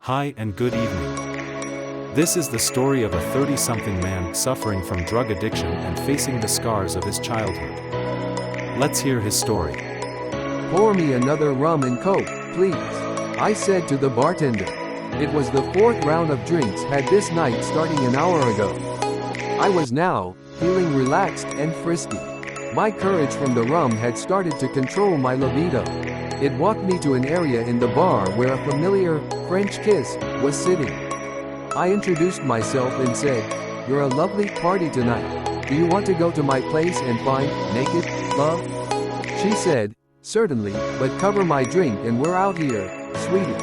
Hi and good evening. This is the story of a 30-something man suffering from drug addiction and facing the scars of his childhood. Let's hear his story. Pour me another rum and coke, please, I said to the bartender. It was the fourth round of drinks had this night starting an hour ago. I was now feeling relaxed and frisky. My courage from the rum had started to control my libido. It walked me to an area in the bar where a familiar French kiss was sitting. I introduced myself and said, "You're a lovely party tonight. Do you want to go to my place and find naked love?" She said, "Certainly, but cover my drink and we're out here, sweetie."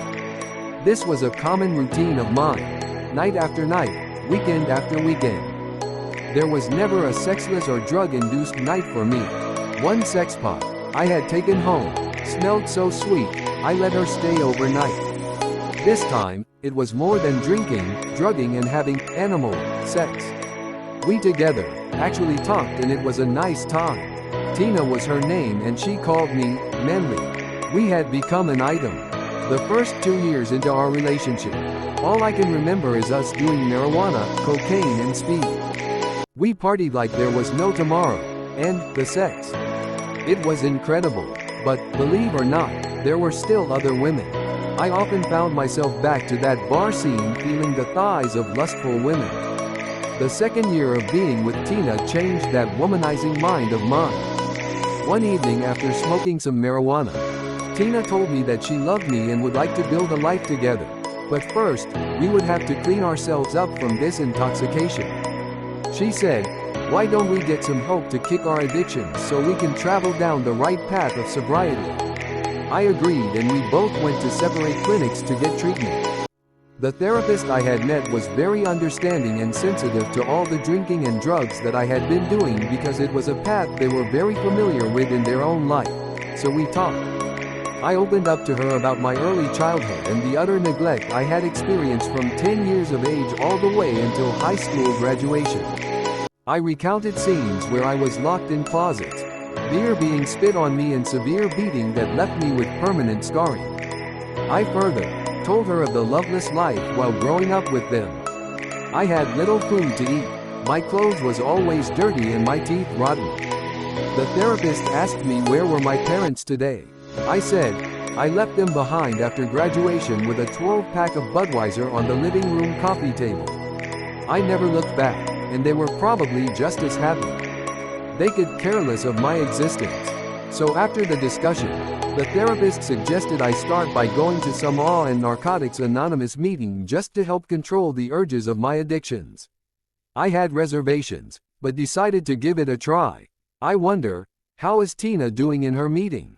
This was a common routine of mine, night after night, weekend after weekend. There was never a sexless or drug-induced night for me. One sex pot I had taken home smelled so sweet, I let her stay overnight. This time, it was more than drinking, drugging and having animal sex. We together actually talked and it was a nice time. Tina was her name and she called me Manly. We had become an item. The first 2 years into our relationship, all I can remember is us doing marijuana, cocaine and speed. We partied like there was no tomorrow, and the sex. It was incredible. But, believe or not, there were still other women. I often found myself back to that bar scene feeling the thighs of lustful women. The second year of being with Tina changed that womanizing mind of mine. One evening after smoking some marijuana, Tina told me that she loved me and would like to build a life together. But first, we would have to clean ourselves up from this intoxication. She said, "Why don't we get some hope to kick our addictions so we can travel down the right path of sobriety?" I agreed and we both went to separate clinics to get treatment. The therapist I had met was very understanding and sensitive to all the drinking and drugs that I had been doing because it was a path they were very familiar with in their own life. So we talked. I opened up to her about my early childhood and the utter neglect I had experienced from 10 years of age all the way until high school graduation. I recounted scenes where I was locked in closets, beer being spit on me and severe beating that left me with permanent scarring. I further told her of the loveless life while growing up with them. I had little food to eat, my clothes was always dirty and my teeth rotten. The therapist asked me where were my parents today. I said, I left them behind after graduation with a 12-pack of Budweiser on the living room coffee table. I never looked back, and they were probably just as happy. They could care less of my existence. So after the discussion, the therapist suggested I start by going to some AA and Narcotics Anonymous meeting just to help control the urges of my addictions. I had reservations, but decided to give it a try. I wonder, how is Tina doing in her meeting?